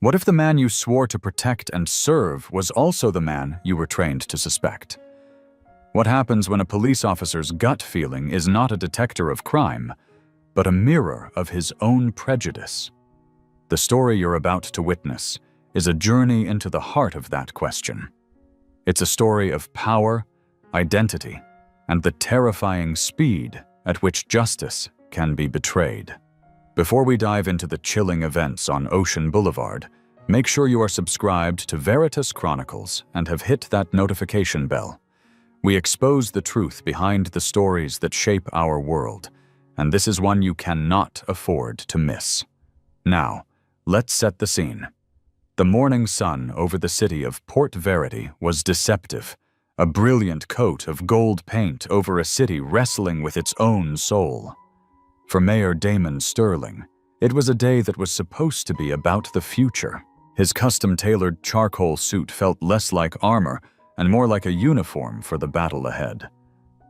What if the man you swore to protect and serve was also the man you were trained to suspect? What happens when a police officer's gut feeling is not a detector of crime, but a mirror of his own prejudice? The story you're about to witness is a journey into the heart of that question. It's a story of power, identity, and the terrifying speed at which justice can be betrayed. Before we dive into the chilling events on Ocean Boulevard, make sure you are subscribed to Veritas Chronicles and have hit that notification bell. We expose the truth behind the stories that shape our world, and this is one you cannot afford to miss. Now, let's set the scene. The morning sun over the city of Port Verity was deceptive, a brilliant coat of gold paint over a city wrestling with its own soul. For Mayor Damon Sterling, it was a day that was supposed to be about the future. His custom-tailored charcoal suit felt less like armor and more like a uniform for the battle ahead.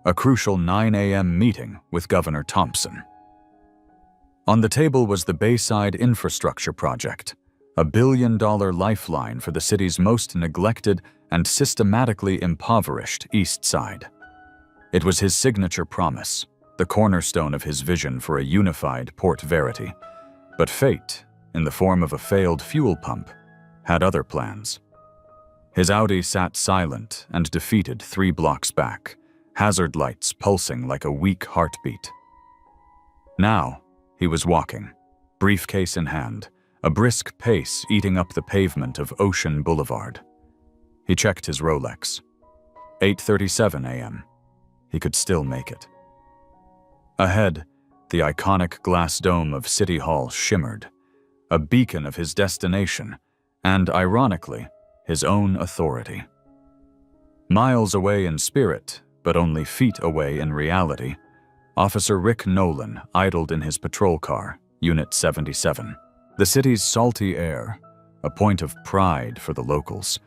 A crucial 9 a.m. meeting with Governor Thompson. On the table was the Bayside Infrastructure Project, a billion-dollar lifeline for the city's most neglected and systematically impoverished East Side. It was his signature promise, the cornerstone of his vision for a unified Port Verity. But fate, in the form of a failed fuel pump, had other plans. His Audi sat silent and defeated 3 blocks back, hazard lights pulsing like a weak heartbeat. Now, he was walking, briefcase in hand, a brisk pace eating up the pavement of Ocean Boulevard. He checked his Rolex. 8:37 a.m. He could still make it. Ahead, the iconic glass dome of City Hall shimmered, a beacon of his destination and, ironically, his own authority. Miles away in spirit, but only feet away in reality, Officer Rick Nolan idled in his patrol car, Unit 77. The city's salty air, a point of pride for the locals,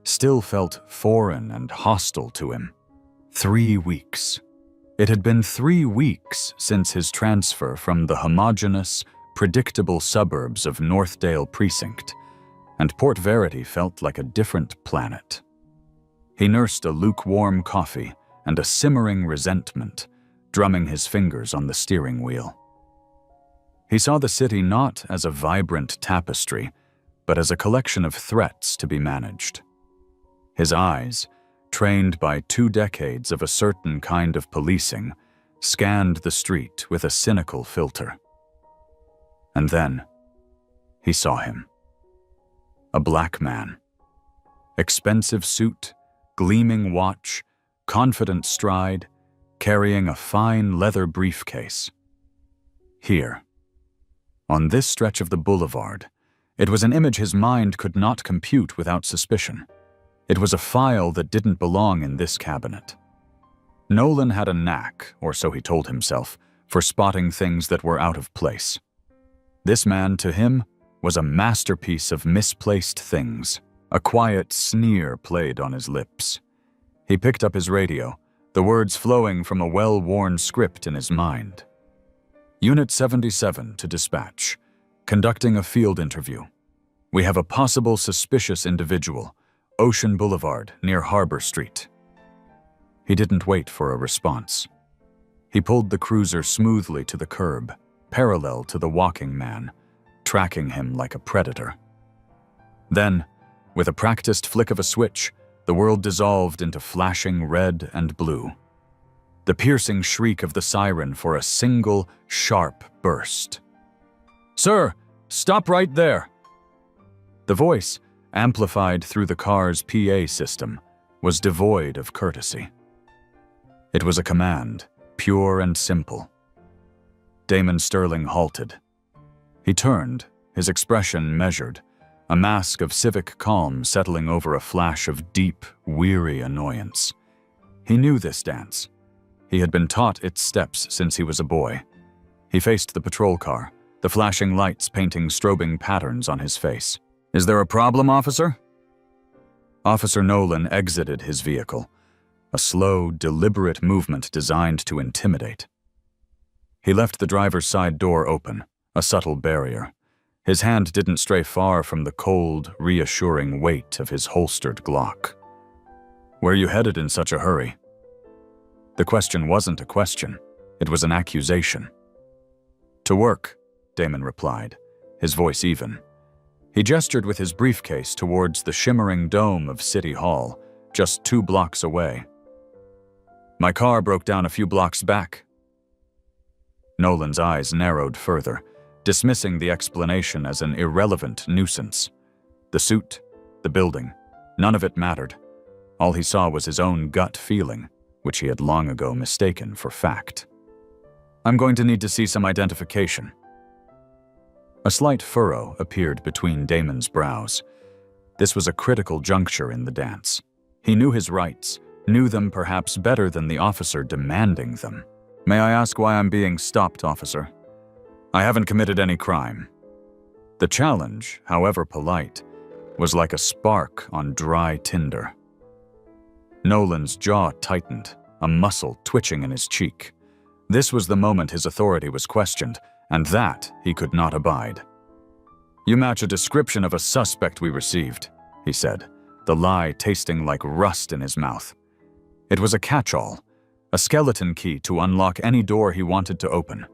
still felt foreign and hostile to him. 3 weeks. It had been 3 weeks since his transfer from the homogeneous, predictable suburbs of Northdale Precinct, and Port Verity felt like a different planet. He nursed a lukewarm coffee and a simmering resentment, drumming his fingers on the steering wheel. He saw the city not as a vibrant tapestry, but as a collection of threats to be managed. His eyes, trained by 2 decades of a certain kind of policing, scanned the street with a cynical filter. And then, he saw him. A black man. Expensive suit, gleaming watch, confident stride, carrying a fine leather briefcase. Here, on this stretch of the boulevard, it was an image his mind could not compute without suspicion. It was a file that didn't belong in this cabinet. Nolan had a knack, or so he told himself, for spotting things that were out of place. This man, to him, was a masterpiece of misplaced things. A quiet sneer played on his lips. He picked up his radio, the words flowing from a well-worn script in his mind. Unit 77 to dispatch, conducting a field interview. We have a possible suspicious individual, Ocean Boulevard near Harbor Street. He didn't wait for a response. He pulled the cruiser smoothly to the curb, parallel to the walking man, tracking him like a predator. Then, with a practiced flick of a switch, the world dissolved into flashing red and blue. The piercing shriek of the siren for a single, sharp burst. "Sir, stop right there!" The voice, amplified through the car's PA system, was devoid of courtesy. It was a command, pure and simple. Damon Sterling halted. He turned, his expression measured, a mask of civic calm settling over a flash of deep, weary annoyance. He knew this dance. He had been taught its steps since he was a boy. He faced the patrol car, the flashing lights painting strobing patterns on his face. "Is there a problem, officer?" Officer Nolan exited his vehicle, a slow, deliberate movement designed to intimidate. He left the driver's side door open, a subtle barrier. His hand didn't stray far from the cold, reassuring weight of his holstered Glock. "Where you headed in such a hurry?" The question wasn't a question. It was an accusation. "To work," Damon replied, his voice even. He gestured with his briefcase towards the shimmering dome of City Hall, just 2 blocks away. "My car broke down a few blocks back." Nolan's eyes narrowed further, dismissing the explanation as an irrelevant nuisance. The suit, the building, none of it mattered. All he saw was his own gut feeling, which he had long ago mistaken for fact. "I'm going to need to see some identification." A slight furrow appeared between Damon's brows. This was a critical juncture in the dance. He knew his rights, knew them perhaps better than the officer demanding them. "May I ask why I'm being stopped, officer?" "I haven't committed any crime." The challenge, however polite, was like a spark on dry tinder. Nolan's jaw tightened, a muscle twitching in his cheek. This was the moment his authority was questioned, and that he could not abide. "You match a description of a suspect we received," he said, the lie tasting like rust in his mouth. It was a catch-all, a skeleton key to unlock any door he wanted to open.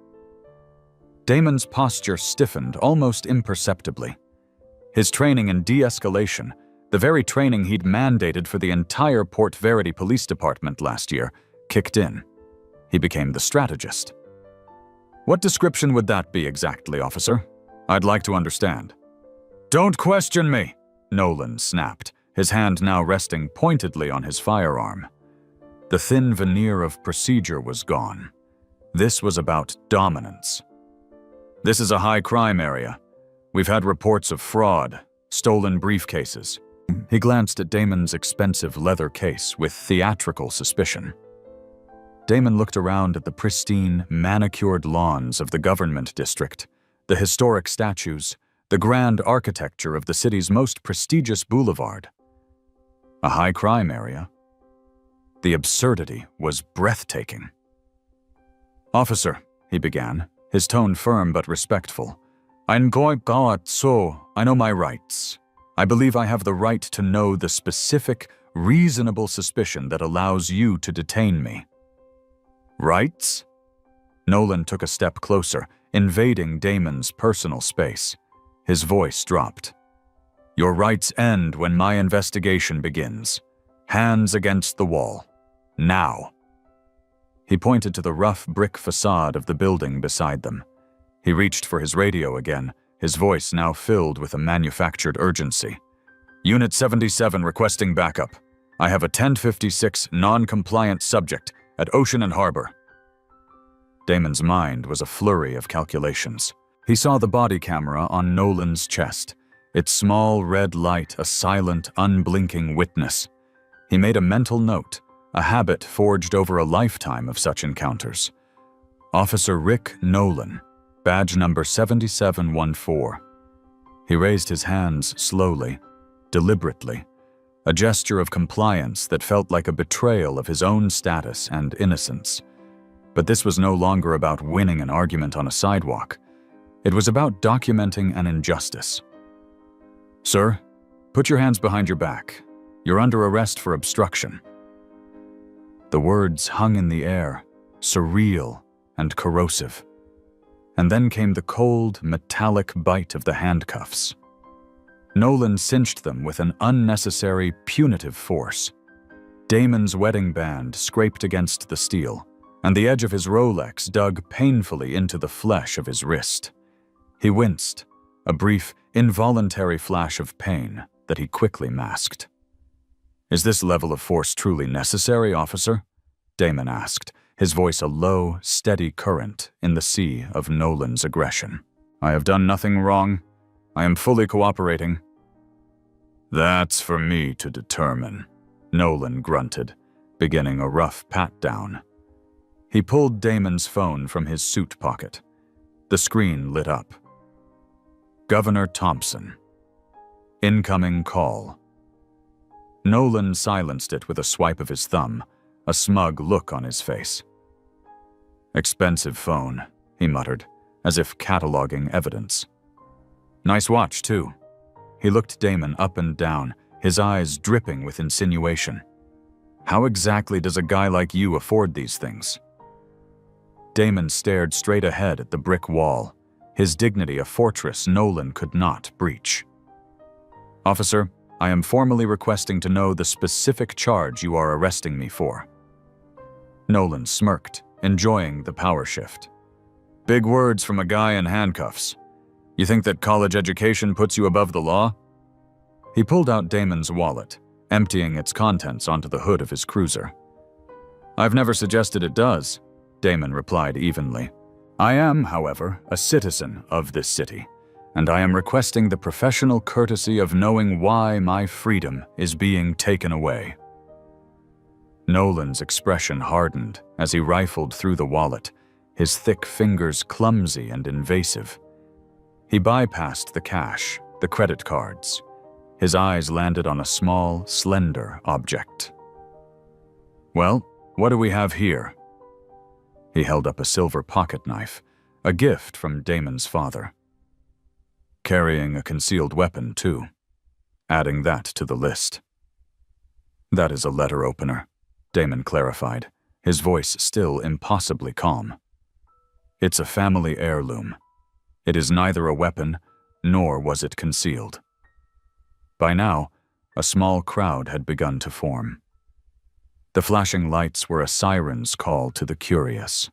Damon's posture stiffened almost imperceptibly. His training in de-escalation, the very training he'd mandated for the entire Port Verity Police Department last year, kicked in. He became the strategist. "What description would that be exactly, officer? I'd like to understand." "Don't question me," Nolan snapped, his hand now resting pointedly on his firearm. The thin veneer of procedure was gone. This was about dominance. "This is a high-crime area. We've had reports of fraud, stolen briefcases." He glanced at Damon's expensive leather case with theatrical suspicion. Damon looked around at the pristine, manicured lawns of the government district, the historic statues, the grand architecture of the city's most prestigious boulevard. A high-crime area? The absurdity was breathtaking. "Officer," he began, his tone firm but respectful, "I'm going out, so I know my rights. I believe I have the right to know the specific, reasonable suspicion that allows you to detain me." "Rights?" Nolan took a step closer, invading Damon's personal space. His voice dropped. "Your rights end when my investigation begins. Hands against the wall. Now." He pointed to the rough brick facade of the building beside them. He reached for his radio again, his voice now filled with a manufactured urgency. "Unit 77 requesting backup. I have a 1056 non-compliant subject at Ocean and Harbor." Damon's mind was a flurry of calculations. He saw the body camera on Nolan's chest, its small red light a silent, unblinking witness. He made a mental note, a habit forged over a lifetime of such encounters. Officer Rick Nolan, badge number 7714. He raised his hands slowly, deliberately, a gesture of compliance that felt like a betrayal of his own status and innocence. But this was no longer about winning an argument on a sidewalk. It was about documenting an injustice. "Sir, put your hands behind your back. You're under arrest for obstruction." The words hung in the air, surreal and corrosive. And then came the cold, metallic bite of the handcuffs. Nolan cinched them with an unnecessary, punitive force. Damon's wedding band scraped against the steel, and the edge of his Rolex dug painfully into the flesh of his wrist. He winced, a brief, involuntary flash of pain that he quickly masked. "Is this level of force truly necessary, officer?" Damon asked, his voice a low, steady current in the sea of Nolan's aggression. "I have done nothing wrong. I am fully cooperating." "That's for me to determine," Nolan grunted, beginning a rough pat-down. He pulled Damon's phone from his suit pocket. The screen lit up. Governor Thompson. Incoming call. Nolan silenced it with a swipe of his thumb, a smug look on his face. "Expensive phone," he muttered, as if cataloging evidence. Nice watch, too. He looked Damon up and down, his eyes dripping with insinuation. How exactly does a guy like you afford these things? Damon stared straight ahead at the brick wall, his dignity a fortress Nolan could not breach. Officer, I am formally requesting to know the specific charge you are arresting me for. Nolan smirked, enjoying the power shift. Big words from a guy in handcuffs. You think that college education puts you above the law? He pulled out Damon's wallet, emptying its contents onto the hood of his cruiser. I've never suggested it does, Damon replied evenly. I am, however, a citizen of this city, and I am requesting the professional courtesy of knowing why my freedom is being taken away. Nolan's expression hardened as he rifled through the wallet, his thick fingers clumsy and invasive. He bypassed the cash, the credit cards. His eyes landed on a small, slender object. Well, what do we have here? He held up a silver pocket knife, a gift from Damon's father. Carrying a concealed weapon, too. Adding that to the list. That is a letter opener, Damon clarified, his voice still impossibly calm. It's a family heirloom. It is neither a weapon, nor was it concealed. By now, a small crowd had begun to form. The flashing lights were a siren's call to the curious.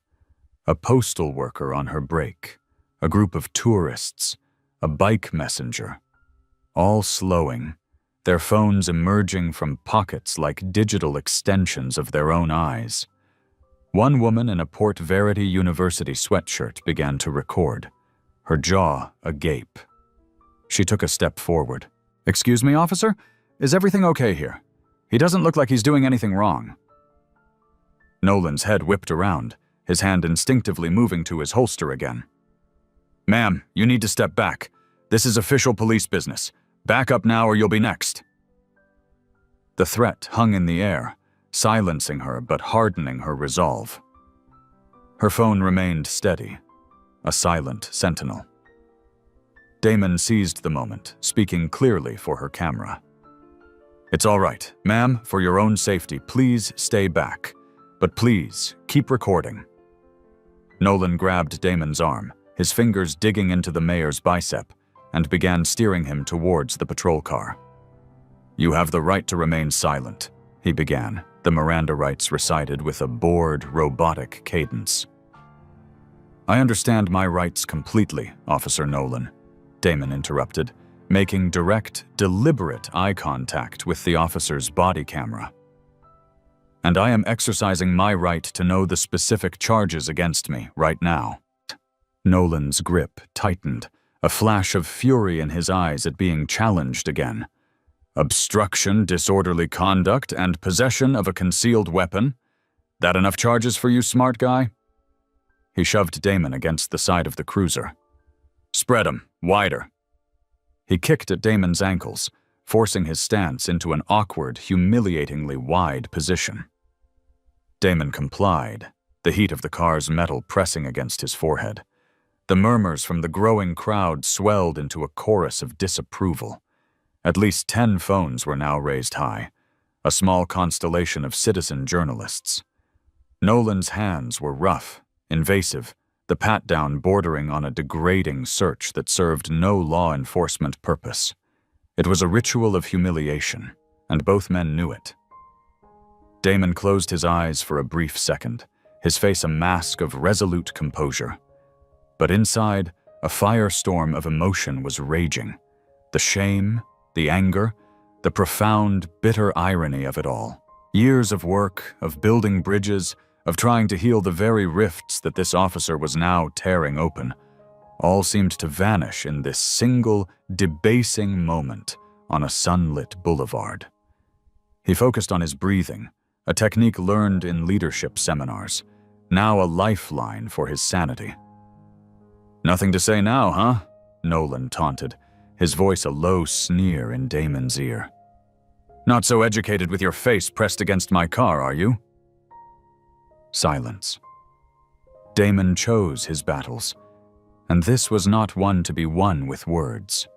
A postal worker on her break, a group of tourists, a bike messenger, all slowing, their phones emerging from pockets like digital extensions of their own eyes. One woman in a Port Verity University sweatshirt began to record, her jaw agape. She took a step forward. Excuse me, officer? Is everything okay here? He doesn't look like he's doing anything wrong. Nolan's head whipped around, his hand instinctively moving to his holster again. Ma'am, you need to step back. This is official police business. Back up now or you'll be next. The threat hung in the air, silencing her but hardening her resolve. Her phone remained steady, a silent sentinel. Damon seized the moment, speaking clearly for her camera. It's all right, ma'am, for your own safety, please stay back. But please, keep recording. Nolan grabbed Damon's arm, his fingers digging into the mayor's bicep, and began steering him towards the patrol car. You have the right to remain silent, he began, the Miranda rights recited with a bored, robotic cadence. I understand my rights completely, Officer Nolan, Damon interrupted, making direct, deliberate eye contact with the officer's body camera. And I am exercising my right to know the specific charges against me right now. Nolan's grip tightened, a flash of fury in his eyes at being challenged again. Obstruction, disorderly conduct, and possession of a concealed weapon? That enough charges for you, smart guy? He shoved Damon against the side of the cruiser. Spread 'em, wider. He kicked at Damon's ankles, forcing his stance into an awkward, humiliatingly wide position. Damon complied, the heat of the car's metal pressing against his forehead. The murmurs from the growing crowd swelled into a chorus of disapproval. At least 10 phones were now raised high, a small constellation of citizen journalists. Nolan's hands were rough, invasive, the pat-down bordering on a degrading search that served no law enforcement purpose. It was a ritual of humiliation, and both men knew it. Damon closed his eyes for a brief second, his face a mask of resolute composure. But inside, a firestorm of emotion was raging. The shame, the anger, the profound, bitter irony of it all. Years of work, of building bridges, of trying to heal the very rifts that this officer was now tearing open, all seemed to vanish in this single, debasing moment on a sunlit boulevard. He focused on his breathing, a technique learned in leadership seminars, now a lifeline for his sanity. Nothing to say now, huh? Nolan taunted, his voice a low sneer in Damon's ear. Not so educated with your face pressed against my car, are you? Silence. Damon chose his battles, And this was not one to be won with words.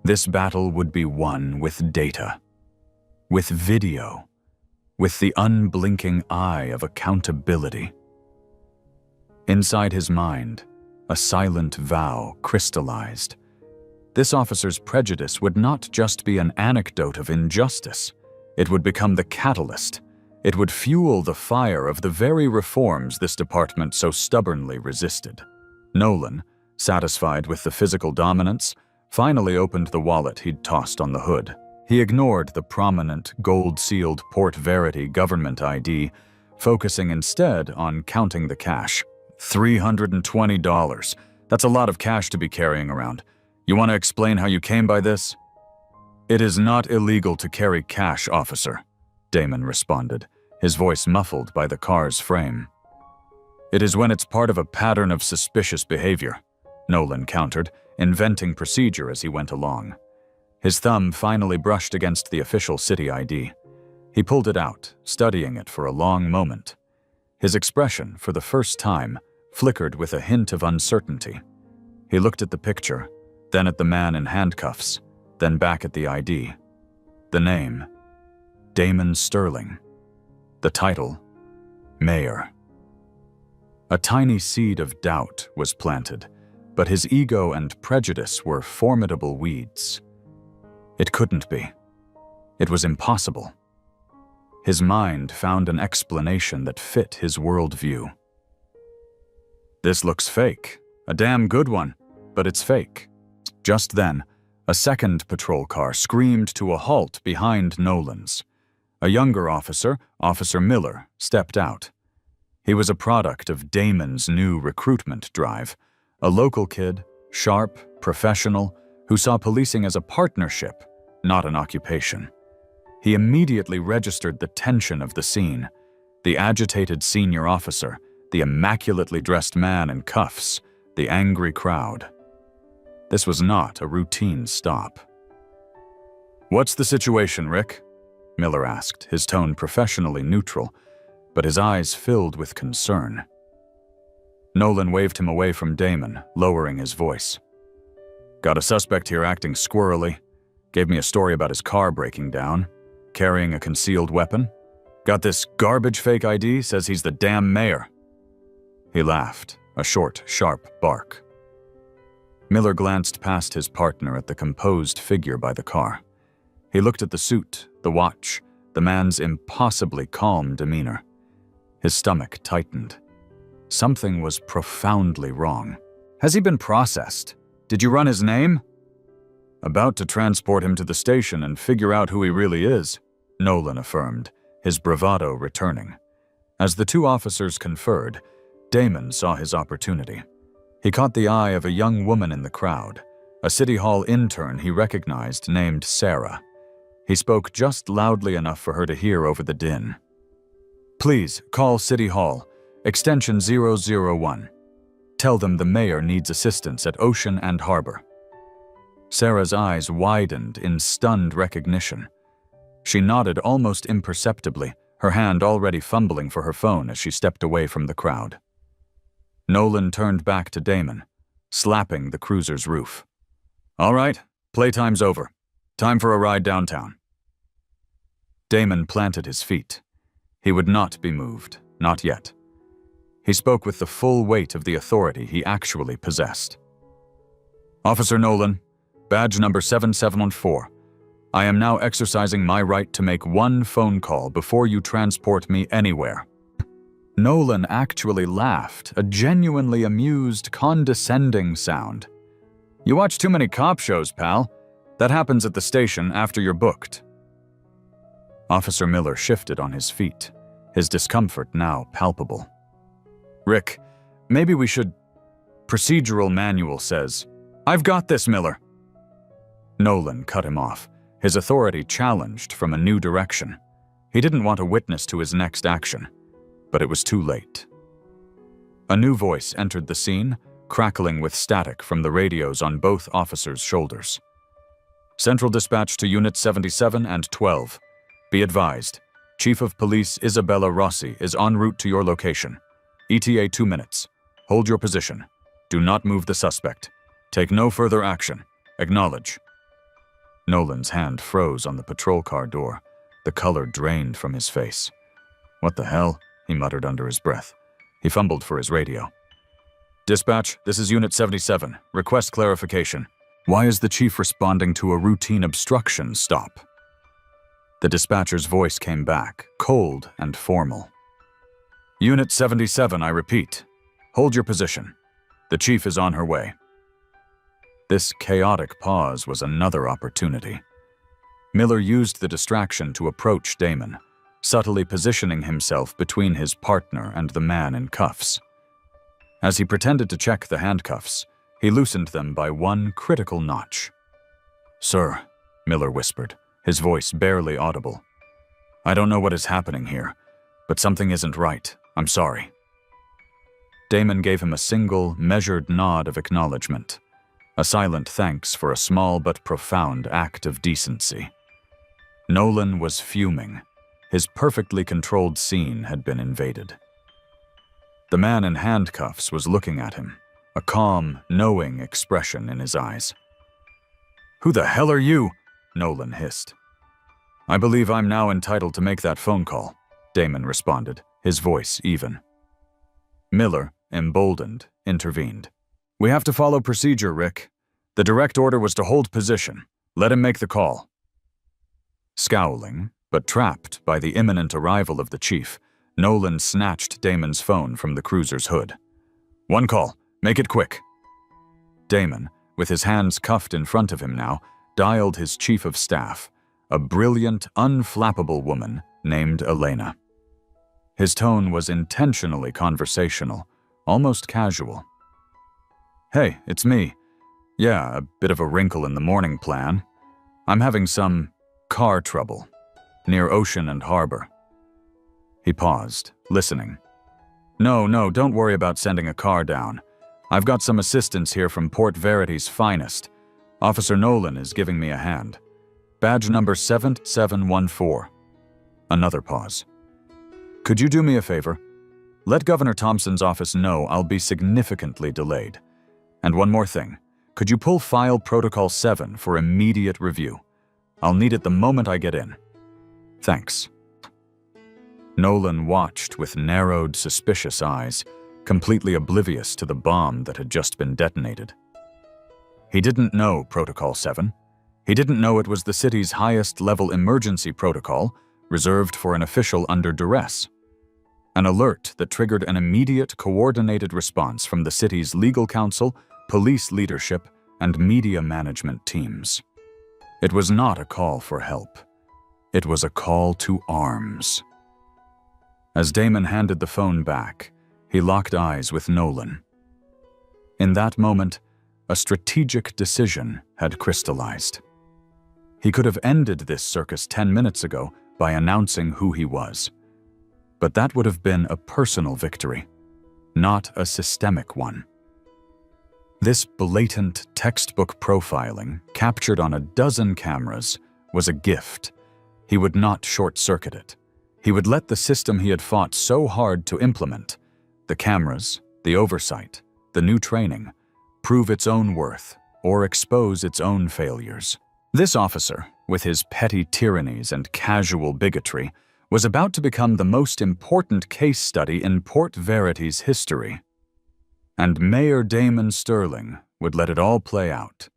This battle would be won with data, with video, with the unblinking eye of accountability. Inside his mind, a silent vow crystallized. This officer's prejudice would not just be an anecdote of injustice. It would become the catalyst. It would fuel the fire of the very reforms this department so stubbornly resisted. Nolan, satisfied with the physical dominance, finally opened the wallet he'd tossed on the hood. He ignored the prominent, gold-sealed Port Verity government ID, focusing instead on counting the cash. $320. That's a lot of cash to be carrying around. You want to explain how you came by this? It is not illegal to carry cash, officer, Damon responded, his voice muffled by the car's frame. It is when it's part of a pattern of suspicious behavior, Nolan countered, inventing procedure as he went along. His thumb finally brushed against the official city ID. He pulled it out, studying it for a long moment. His expression, for the first time, flickered with a hint of uncertainty. He looked at the picture, then at the man in handcuffs, then back at the ID. The name, Damon Sterling. The title, Mayor. A tiny seed of doubt was planted, but his ego and prejudice were formidable weeds. It couldn't be. It was impossible. His mind found an explanation that fit his worldview. This looks fake. A damn good one, but it's fake. Just then, a second patrol car screamed to a halt behind Nolan's. A younger officer, Officer Miller, stepped out. He was a product of Damon's new recruitment drive, a local kid, sharp, professional, who saw policing as a partnership, not an occupation. He immediately registered the tension of the scene, the agitated senior officer, the immaculately dressed man in cuffs, the angry crowd. This was not a routine stop. "What's the situation, Rick?" Miller asked, his tone professionally neutral, but his eyes filled with concern. Nolan waved him away from Damon, lowering his voice. "Got a suspect here acting squirrely. Gave me a story about his car breaking down. Carrying a concealed weapon. Got this garbage fake ID, says he's the damn mayor." He laughed, a short, sharp bark. Miller glanced past his partner at the composed figure by the car. He looked at the suit, the watch, the man's impossibly calm demeanor. His stomach tightened. Something was profoundly wrong. "Has he been processed? Did you run his name?" "About to transport him to the station and figure out who he really is," Nolan affirmed, his bravado returning. As the two officers conferred, Damon saw his opportunity. He caught the eye of a young woman in the crowd, a City Hall intern he recognized named Sarah. He spoke just loudly enough for her to hear over the din. "Please, call City Hall, extension 001. Tell them the mayor needs assistance at Ocean and Harbor." Sarah's eyes widened in stunned recognition. She nodded almost imperceptibly, her hand already fumbling for her phone as she stepped away from the crowd. Nolan turned back to Damon, slapping the cruiser's roof. "All right, playtime's over. Time for a ride downtown." Damon planted his feet. He would not be moved, not yet. He spoke with the full weight of the authority he actually possessed. "Officer Nolan, badge number 7714. I am now exercising my right to make one phone call before you transport me anywhere." Nolan actually laughed, a genuinely amused, condescending sound. "You watch too many cop shows, pal. That happens at the station after you're booked." Officer Miller shifted on his feet, his discomfort now palpable. "Rick, maybe we should... Procedural manual says..." "I've got this, Miller." Nolan cut him off, his authority challenged from a new direction. He didn't want a witness to his next action, but it was too late. A new voice entered the scene, crackling with static from the radios on both officers' shoulders. "Central dispatch to Units 77 and 12. Be advised, Chief of Police Isabella Rossi is en route to your location. ETA 2 minutes. Hold your position. Do not move the suspect. Take no further action. Acknowledge. Nolan's hand froze on the patrol car door. The color drained from his face. What the hell? He muttered under his breath. He fumbled for his radio. Dispatch, this is Unit 77. Request clarification. Why is the chief responding to a routine obstruction stop? The dispatcher's voice came back, cold and formal. Unit 77, I repeat. Hold your position. The chief is on her way. This chaotic pause was another opportunity. Miller used the distraction to approach Damon, subtly positioning himself between his partner and the man in cuffs. As he pretended to check the handcuffs, he loosened them by one critical notch. Sir, Miller whispered, his voice barely audible. I don't know what is happening here, but something isn't right. I'm sorry. Damon gave him a single, measured nod of acknowledgement, a silent thanks for a small but profound act of decency. Nolan was fuming. His perfectly controlled scene had been invaded. The man in handcuffs was looking at him, a calm, knowing expression in his eyes. Who the hell are you? Nolan hissed. I believe I'm now entitled to make that phone call, Damon responded, his voice even. Miller, emboldened, intervened. We have to follow procedure, Rick. The direct order was to hold position. Let him make the call. Scowling, but trapped by the imminent arrival of the chief, Nolan snatched Damon's phone from the cruiser's hood. One call. Make it quick. Damon, with his hands cuffed in front of him now, dialed his chief of staff, a brilliant, unflappable woman named Elena. His tone was intentionally conversational, almost casual. Hey, it's me. Yeah, a bit of a wrinkle in the morning plan. I'm having some car trouble near Ocean and Harbor. He paused, listening. No, don't worry about sending a car down. I've got some assistance here from Port Verity's finest. Officer Nolan is giving me a hand. Badge number 7714. Another pause. Could you do me a favor? Let Governor Thompson's office know I'll be significantly delayed. And one more thing. Could you pull File Protocol 7 for immediate review? I'll need it the moment I get in. Thanks. Nolan watched with narrowed, suspicious eyes, completely oblivious to the bomb that had just been detonated. He didn't know Protocol 7. He didn't know it was the city's highest-level emergency protocol, reserved for an official under duress. An alert that triggered an immediate, coordinated response from the city's legal council, police leadership, and media management teams. It was not a call for help. It was a call to arms. As Damon handed the phone back, he locked eyes with Nolan. In that moment, a strategic decision had crystallized. He could have ended this circus 10 minutes ago by announcing who he was. But that would have been a personal victory, not a systemic one. This blatant textbook profiling, captured on a dozen cameras, was a gift. He would not short-circuit it. He would let the system he had fought so hard to implement, the cameras, the oversight, the new training, prove its own worth or expose its own failures. This officer, with his petty tyrannies and casual bigotry, was about to become the most important case study in Port Verity's history. And Mayor Damon Sterling would let it all play out.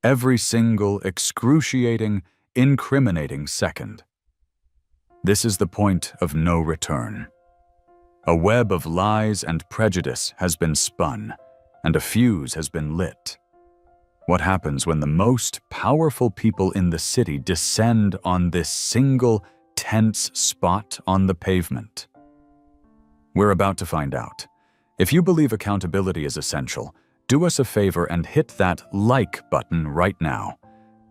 Every single excruciating, incriminating second. This is the point of no return. A web of lies and prejudice has been spun, and a fuse has been lit. What happens when the most powerful people in the city descend on this single, tense spot on the pavement? We're about to find out. If you believe accountability is essential, do us a favor and hit that like button right now.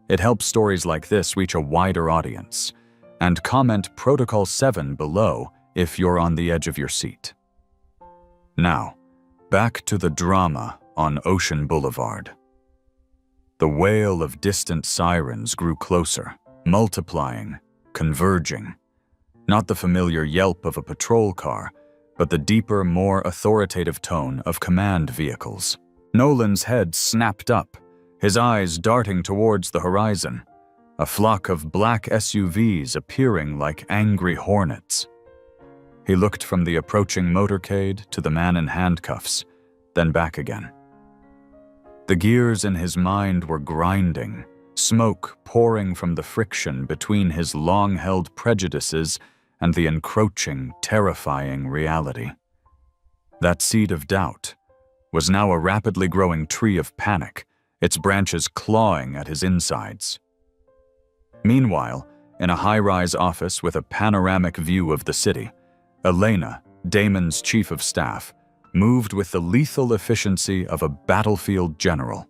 It helps stories like this reach a wider audience. And comment Protocol 7 below if you're on the edge of your seat. Now, back to the drama on Ocean Boulevard. The wail of distant sirens grew closer, multiplying, converging. Not the familiar yelp of a patrol car, but the deeper, more authoritative tone of command vehicles. Nolan's head snapped up, his eyes darting towards the horizon, a flock of black SUVs appearing like angry hornets. He looked from the approaching motorcade to the man in handcuffs, then back again. The gears in his mind were grinding, smoke pouring from the friction between his long-held prejudices and the encroaching, terrifying reality. That seed of doubt was now a rapidly growing tree of panic, its branches clawing at his insides. Meanwhile, in a high-rise office with a panoramic view of the city, Elena, Damon's chief of staff, moved with the lethal efficiency of a battlefield general.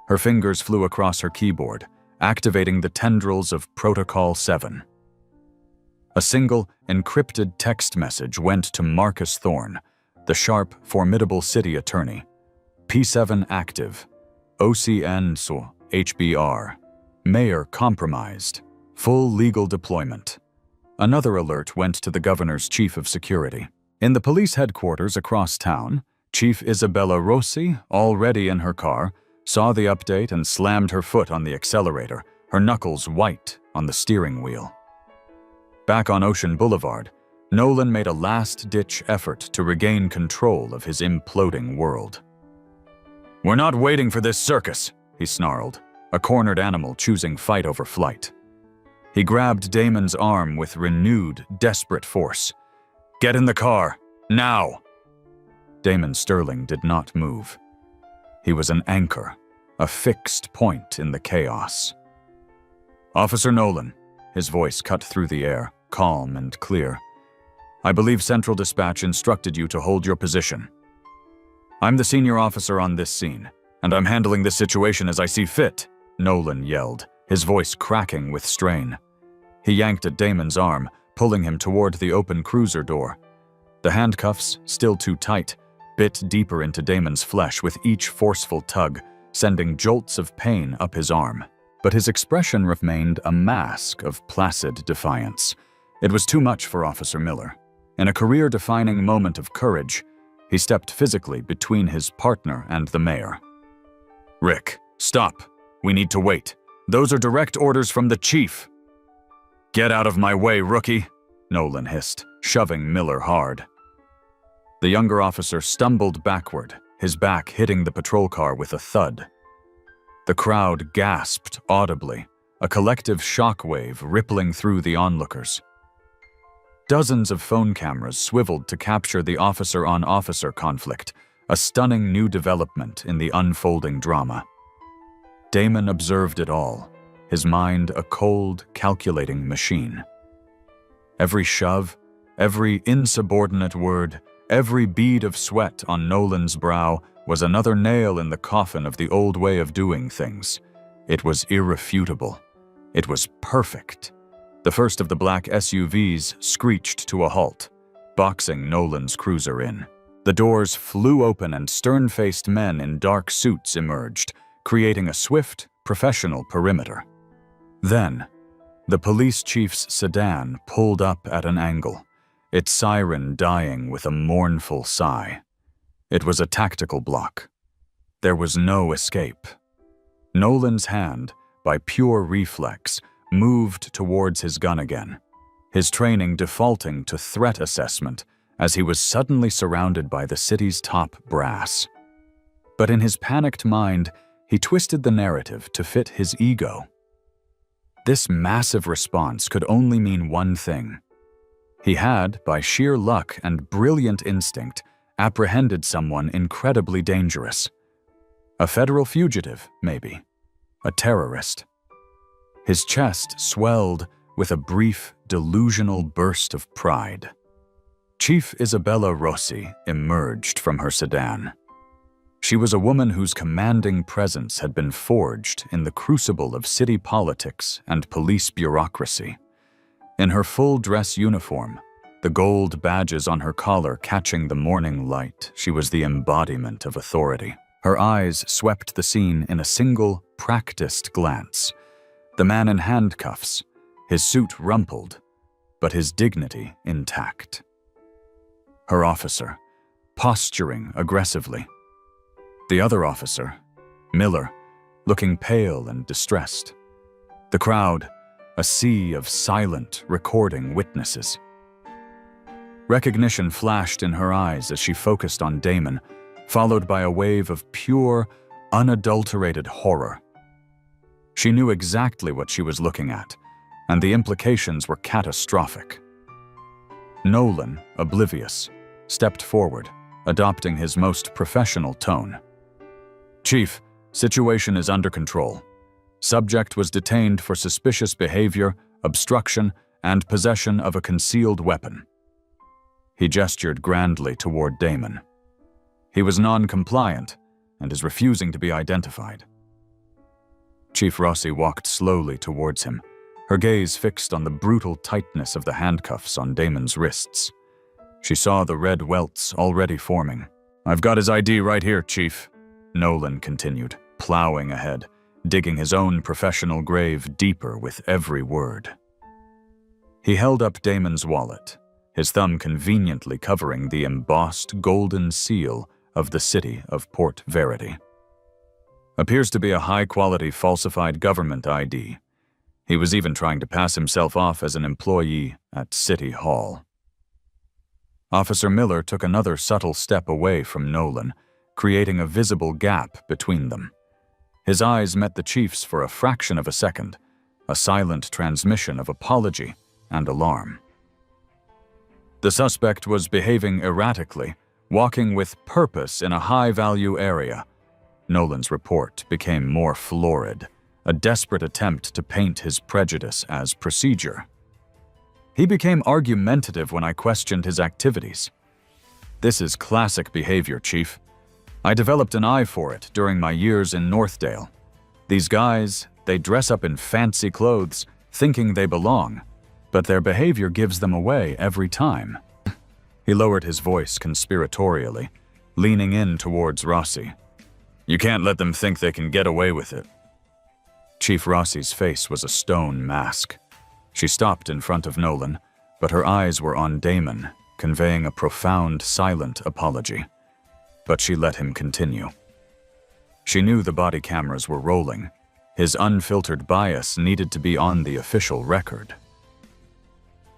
Her fingers flew across her keyboard, activating the tendrils of Protocol 7. A single, encrypted text message went to Marcus Thorne, the sharp, formidable city attorney. P7 active. OCN so HBR. Mayor compromised. Full legal deployment. Another alert went to the governor's chief of security. In the police headquarters across town, Chief Isabella Rossi, already in her car, saw the update and slammed her foot on the accelerator, her knuckles white on the steering wheel. Back on Ocean Boulevard, Nolan made a last-ditch effort to regain control of his imploding world. "We're not waiting for this circus," he snarled, a cornered animal choosing fight over flight. He grabbed Damon's arm with renewed, desperate force. "Get in the car, now!" Damon Sterling did not move. He was an anchor, a fixed point in the chaos. "Officer Nolan," his voice cut through the air, calm and clear. "I believe Central Dispatch instructed you to hold your position. I'm the senior officer on this scene, and I'm handling this situation as I see fit," Nolan yelled, his voice cracking with strain. He yanked at Damon's arm, pulling him toward the open cruiser door. The handcuffs, still too tight, bit deeper into Damon's flesh with each forceful tug, sending jolts of pain up his arm. But his expression remained a mask of placid defiance. It was too much for Officer Miller. In a career-defining moment of courage, he stepped physically between his partner and the mayor. "Rick, stop. We need to wait. Those are direct orders from the chief." "Get out of my way, rookie," Nolan hissed, shoving Miller hard. The younger officer stumbled backward, his back hitting the patrol car with a thud. The crowd gasped audibly, a collective shockwave rippling through the onlookers. Dozens of phone cameras swiveled to capture the officer-on-officer conflict, a stunning new development in the unfolding drama. Damon observed it all, his mind a cold, calculating machine. Every shove, every insubordinate word, every bead of sweat on Nolan's brow was another nail in the coffin of the old way of doing things. It was irrefutable. It was perfect. The first of the black SUVs screeched to a halt, boxing Nolan's cruiser in. The doors flew open and stern-faced men in dark suits emerged, creating a swift, professional perimeter. Then, the police chief's sedan pulled up at an angle, its siren dying with a mournful sigh. It was a tactical block. There was no escape. Nolan's hand, by pure reflex, moved towards his gun again, his training defaulting to threat assessment as he was suddenly surrounded by the city's top brass. But in his panicked mind, he twisted the narrative to fit his ego. This massive response could only mean one thing. He had, by sheer luck and brilliant instinct, apprehended someone incredibly dangerous. A federal fugitive, maybe. A terrorist. His chest swelled with a brief, delusional burst of pride. Chief Isabella Rossi emerged from her sedan. She was a woman whose commanding presence had been forged in the crucible of city politics and police bureaucracy. In her full dress uniform, the gold badges on her collar catching the morning light, she was the embodiment of authority. Her eyes swept the scene in a single, practiced glance. The man in handcuffs, his suit rumpled, but his dignity intact. Her officer, posturing aggressively. The other officer, Miller, looking pale and distressed. The crowd, a sea of silent, recording witnesses. Recognition flashed in her eyes as she focused on Damon, followed by a wave of pure, unadulterated horror. She knew exactly what she was looking at, and the implications were catastrophic. Nolan, oblivious, stepped forward, adopting his most professional tone. "Chief, situation is under control. Subject was detained for suspicious behavior, obstruction, and possession of a concealed weapon." He gestured grandly toward Damon. "He was non-compliant and is refusing to be identified." Chief Rossi walked slowly towards him, her gaze fixed on the brutal tightness of the handcuffs on Damon's wrists. She saw the red welts already forming. "I've got his ID right here, Chief," Nolan continued, plowing ahead, digging his own professional grave deeper with every word. He held up Damon's wallet, his thumb conveniently covering the embossed golden seal of the city of Port Verity. "Appears to be a high-quality falsified government ID. He was even trying to pass himself off as an employee at City Hall." Officer Miller took another subtle step away from Nolan, creating a visible gap between them. His eyes met the chief's for a fraction of a second, a silent transmission of apology and alarm. "The suspect was behaving erratically, walking with purpose in a high-value area." Nolan's report became more florid, a desperate attempt to paint his prejudice as procedure. "He became argumentative when I questioned his activities. This is classic behavior, Chief. I developed an eye for it during my years in Northdale. These guys, they dress up in fancy clothes, thinking they belong, but their behavior gives them away every time." He lowered his voice conspiratorially, leaning in towards Rossi. "You can't let them think they can get away with it." Chief Rossi's face was a stone mask. She stopped in front of Nolan, but her eyes were on Damon, conveying a profound, silent apology. But she let him continue. She knew the body cameras were rolling. His unfiltered bias needed to be on the official record.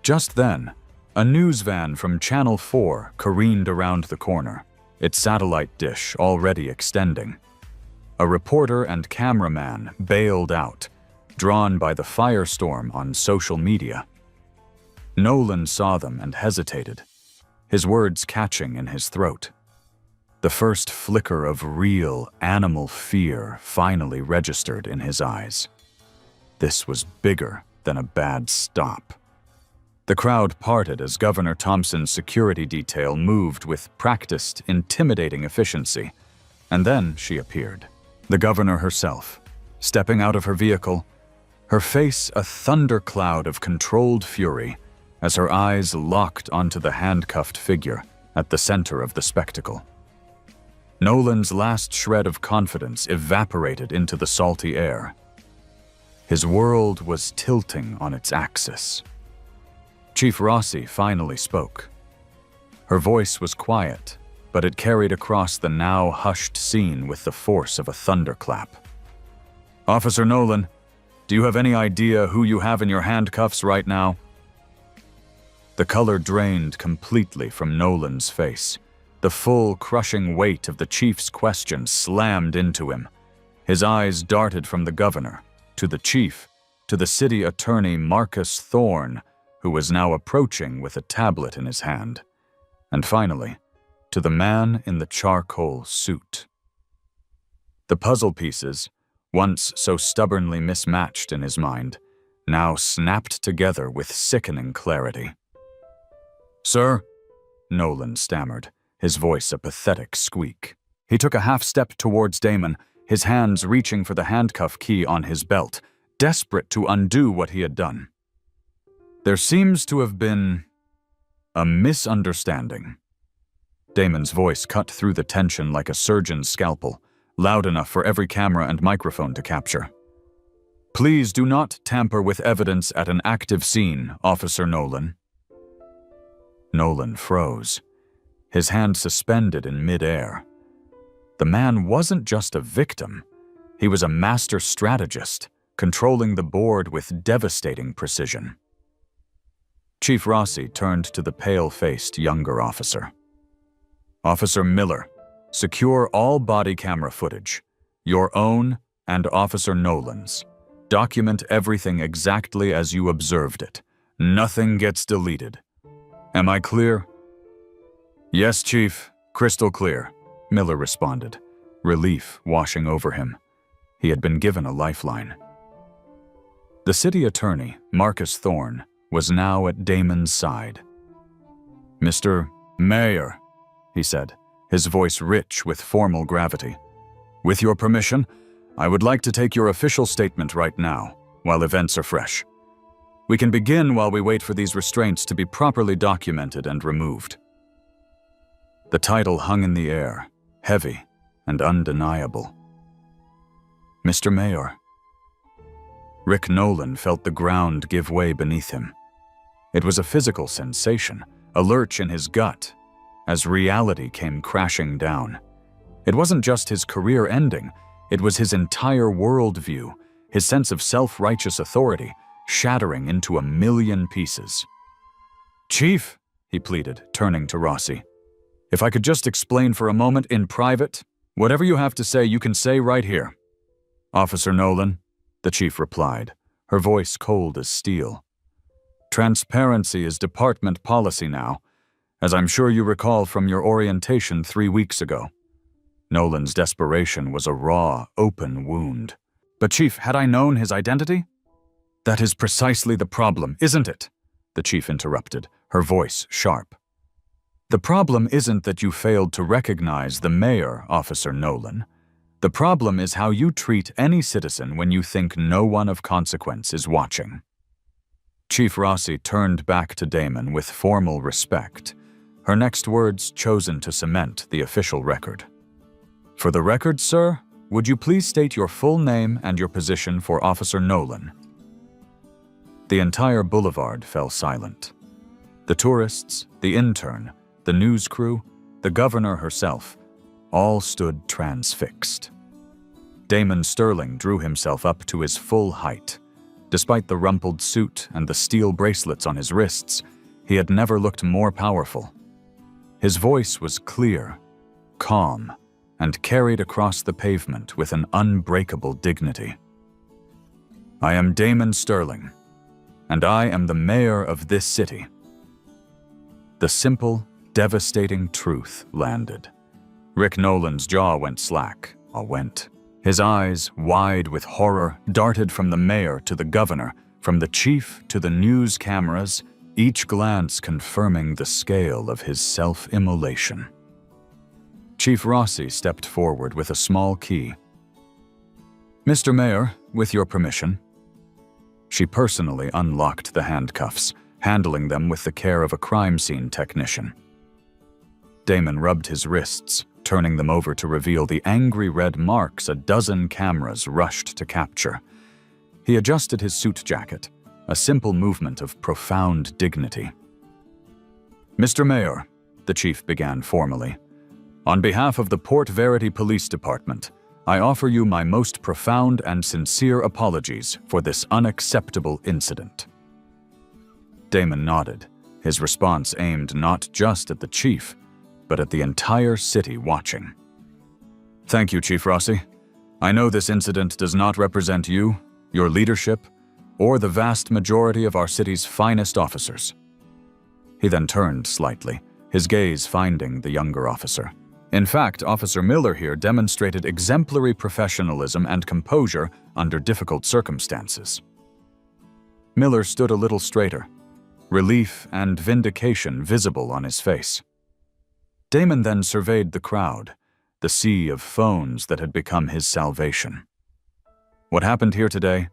Just then, a news van from Channel 4 careened around the corner, its satellite dish already extending. A reporter and cameraman bailed out, drawn by the firestorm on social media. Nolan saw them and hesitated, his words catching in his throat. The first flicker of real, animal fear finally registered in his eyes. This was bigger than a bad stop. The crowd parted as Governor Thompson's security detail moved with practiced, intimidating efficiency, and then she appeared. The governor herself, stepping out of her vehicle, her face a thundercloud of controlled fury as her eyes locked onto the handcuffed figure at the center of the spectacle. Nolan's last shred of confidence evaporated into the salty air. His world was tilting on its axis. Chief Rossi finally spoke. Her voice was quiet, but it carried across the now hushed scene with the force of a thunderclap. "Officer Nolan, do you have any idea who you have in your handcuffs right now?" The color drained completely from Nolan's face. The full, crushing weight of the chief's question slammed into him. His eyes darted from the governor, to the chief, to the city attorney Marcus Thorne, who was now approaching with a tablet in his hand, and finally, to the man in the charcoal suit. The puzzle pieces, once so stubbornly mismatched in his mind, now snapped together with sickening clarity. "Sir," Nolan stammered, his voice a pathetic squeak. He took a half-step towards Damon, his hands reaching for the handcuff key on his belt, desperate to undo what he had done. "There seems to have been a misunderstanding." Damon's voice cut through the tension like a surgeon's scalpel, loud enough for every camera and microphone to capture. "Please do not tamper with evidence at an active scene, Officer Nolan." Nolan froze, his hand suspended in midair. The man wasn't just a victim. He was a master strategist, controlling the board with devastating precision. Chief Rossi turned to the pale-faced younger officer. "Officer Miller, secure all body camera footage, your own and Officer Nolan's. Document everything exactly as you observed it. Nothing gets deleted. Am I clear?" "Yes, Chief, crystal clear," Miller responded, relief washing over him. He had been given a lifeline. The city attorney, Marcus Thorne, was now at Damon's side. "Mr. Mayor," he said, his voice rich with formal gravity, "with your permission, I would like to take your official statement right now, while events are fresh. We can begin while we wait for these restraints to be properly documented and removed." The title hung in the air, heavy and undeniable. "Mr. Mayor." Rick Nolan felt the ground give way beneath him. It was a physical sensation, a lurch in his gut, as reality came crashing down. It wasn't just his career ending, it was his entire worldview, his sense of self-righteous authority, shattering into a million pieces. "Chief," he pleaded, turning to Rossi, "if I could just explain for a moment in private, whatever you have to say, you can say right here." "Officer Nolan," the chief replied, her voice cold as steel. "Transparency is department policy now, as I'm sure you recall from your orientation 3 weeks ago." Nolan's desperation was a raw, open wound. "But Chief, had I known his identity?" "That is precisely the problem, isn't it?" the chief interrupted, her voice sharp. "The problem isn't that you failed to recognize the mayor, Officer Nolan. The problem is how you treat any citizen when you think no one of consequence is watching." Chief Rossi turned back to Damon with formal respect, her next words chosen to cement the official record. "For the record, sir, would you please state your full name and your position for Officer Nolan?" The entire boulevard fell silent. The tourists, the intern, the news crew, the governor herself, all stood transfixed. Damon Sterling drew himself up to his full height. Despite the rumpled suit and the steel bracelets on his wrists, he had never looked more powerful. His voice was clear, calm, and carried across the pavement with an unbreakable dignity. "I am Damon Sterling, and I am the mayor of this city." The simple, devastating truth landed. Rick Nolan's jaw went slack, His eyes, wide with horror, darted from the mayor to the governor, from the chief to the news cameras, each glance confirming the scale of his self-immolation. Chief Rossi stepped forward with a small key. "Mr. Mayor, with your permission." She personally unlocked the handcuffs, handling them with the care of a crime scene technician. Damon rubbed his wrists, turning them over to reveal the angry red marks a dozen cameras rushed to capture. He adjusted his suit jacket, a simple movement of profound dignity. "Mr. Mayor," the chief began formally, "on behalf of the Port Verity Police Department, I offer you my most profound and sincere apologies for this unacceptable incident." Damon nodded, his response aimed not just at the chief, but at the entire city watching. "Thank you, Chief Rossi. I know this incident does not represent you, your leadership, or the vast majority of our city's finest officers." He then turned slightly, his gaze finding the younger officer. "In fact, Officer Miller here demonstrated exemplary professionalism and composure under difficult circumstances." Miller stood a little straighter, relief and vindication visible on his face. Damon then surveyed the crowd, the sea of phones that had become his salvation. "What happened here today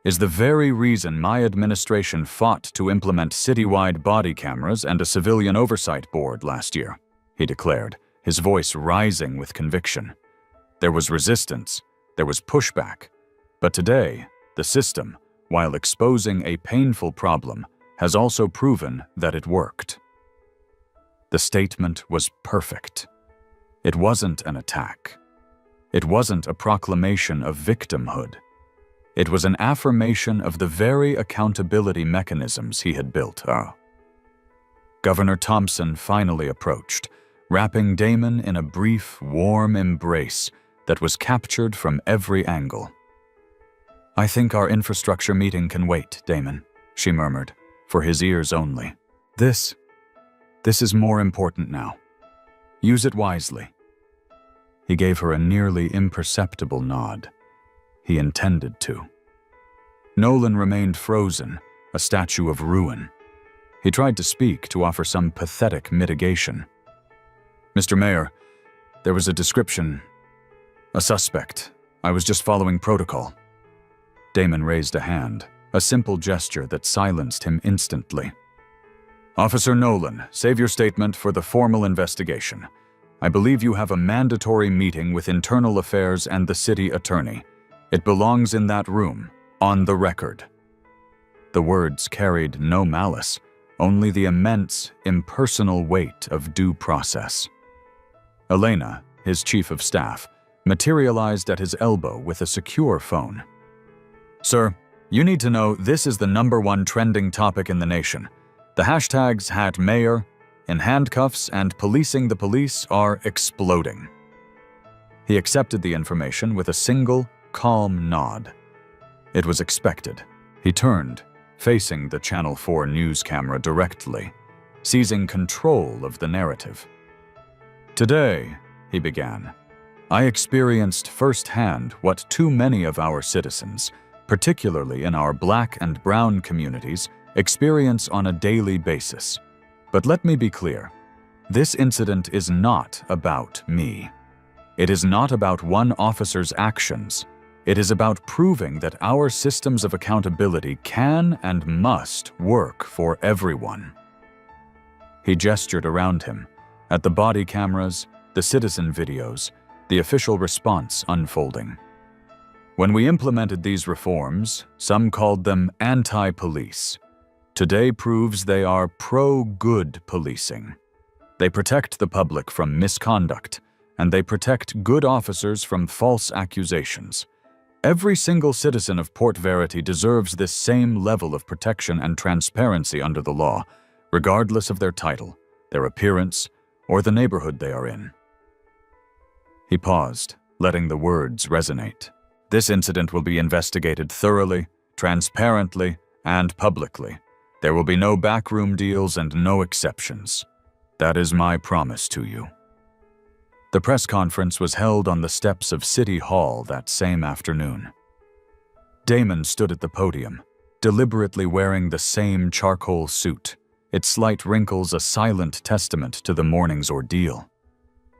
is the very reason my administration fought to implement citywide body cameras and a civilian oversight board last year," he declared, his voice rising with conviction. "There was resistance, there was pushback, but today, the system, while exposing a painful problem, has also proven that it worked." The statement was perfect. It wasn't an attack. It wasn't a proclamation of victimhood. It was an affirmation of the very accountability mechanisms he had built. Governor Thompson finally approached, wrapping Damon in a brief, warm embrace that was captured from every angle. "I think our infrastructure meeting can wait, Damon," she murmured, for his ears only. This is more important now. Use it wisely." He gave her a nearly imperceptible nod. He intended to. Nolan remained frozen, a statue of ruin. He tried to speak, to offer some pathetic mitigation. "Mr. Mayor, there was a description. A suspect. I was just following protocol." Damon raised a hand, a simple gesture that silenced him instantly. "Officer Nolan, save your statement for the formal investigation. I believe you have a mandatory meeting with Internal Affairs and the city attorney. It belongs in that room, on the record." The words carried no malice, only the immense, impersonal weight of due process. Elena, his chief of staff, materialized at his elbow with a secure phone. "Sir, you need to know this is the #1 trending topic in the nation. The hashtags #mayor, in handcuffs, and policing the police are exploding." He accepted the information with a single, calm nod. It was expected. He turned, facing the Channel 4 news camera directly, seizing control of the narrative. "Today," he began, "I experienced firsthand what too many of our citizens, particularly in our Black and brown communities, experience on a daily basis. But let me be clear, this incident is not about me. It is not about one officer's actions. It is about proving that our systems of accountability can and must work for everyone." He gestured around him, at the body cameras, the citizen videos, the official response unfolding. "When we implemented these reforms, some called them anti-police. Today proves they are pro-good policing. They protect the public from misconduct, and they protect good officers from false accusations. Every single citizen of Port Verity deserves this same level of protection and transparency under the law, regardless of their title, their appearance, or the neighborhood they are in." He paused, letting the words resonate. "This incident will be investigated thoroughly, transparently, and publicly. There will be no backroom deals and no exceptions. That is my promise to you." The press conference was held on the steps of City Hall that same afternoon. Damon stood at the podium, deliberately wearing the same charcoal suit, its slight wrinkles a silent testament to the morning's ordeal.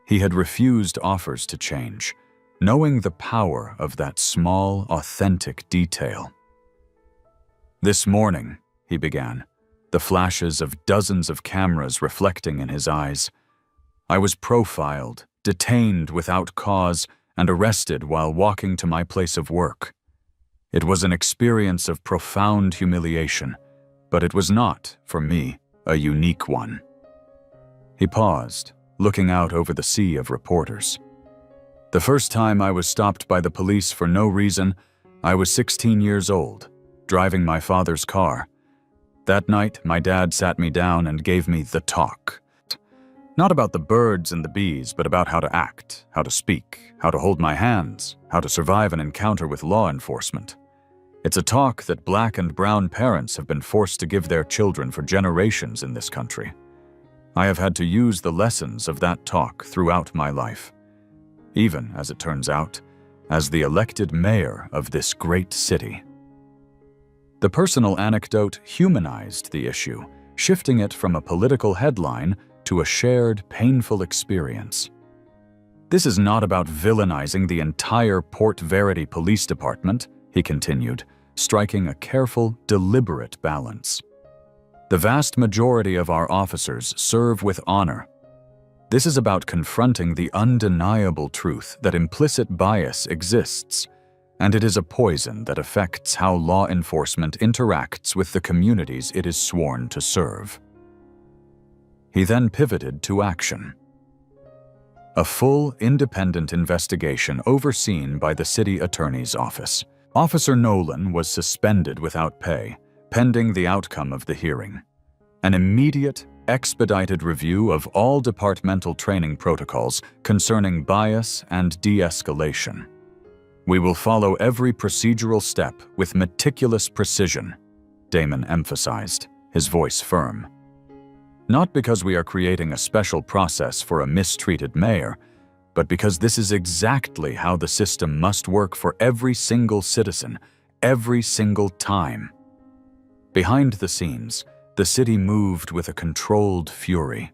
He had refused offers to change, knowing the power of that small, authentic detail. "This morning," he began, the flashes of dozens of cameras reflecting in his eyes, "I was profiled, detained without cause, and arrested while walking to my place of work. It was an experience of profound humiliation, but it was not, for me, a unique one." He paused, looking out over the sea of reporters. "The first time I was stopped by the police for no reason, I was 16 years old, driving my father's car. That night, my dad sat me down and gave me the talk. Not about the birds and the bees, but about how to act, how to speak, how to hold my hands, how to survive an encounter with law enforcement. It's a talk that Black and brown parents have been forced to give their children for generations in this country. I have had to use the lessons of that talk throughout my life, even, as it turns out, as the elected mayor of this great city." The personal anecdote humanized the issue, shifting it from a political headline to a shared, painful experience. "This is not about villainizing the entire Port Verity Police Department," he continued, striking a careful, deliberate balance. "The vast majority of our officers serve with honor. This is about confronting the undeniable truth that implicit bias exists, and it is a poison that affects how law enforcement interacts with the communities it is sworn to serve." He then pivoted to action. A full, independent investigation overseen by the city attorney's office. Officer Nolan was suspended without pay, pending the outcome of the hearing. An immediate, expedited review of all departmental training protocols concerning bias and de-escalation. We will follow every procedural step with meticulous precision, Damon emphasized, his voice firm. Not because we are creating a special process for a mistreated mayor, but because this is exactly how the system must work for every single citizen, every single time. Behind the scenes, the city moved with a controlled fury.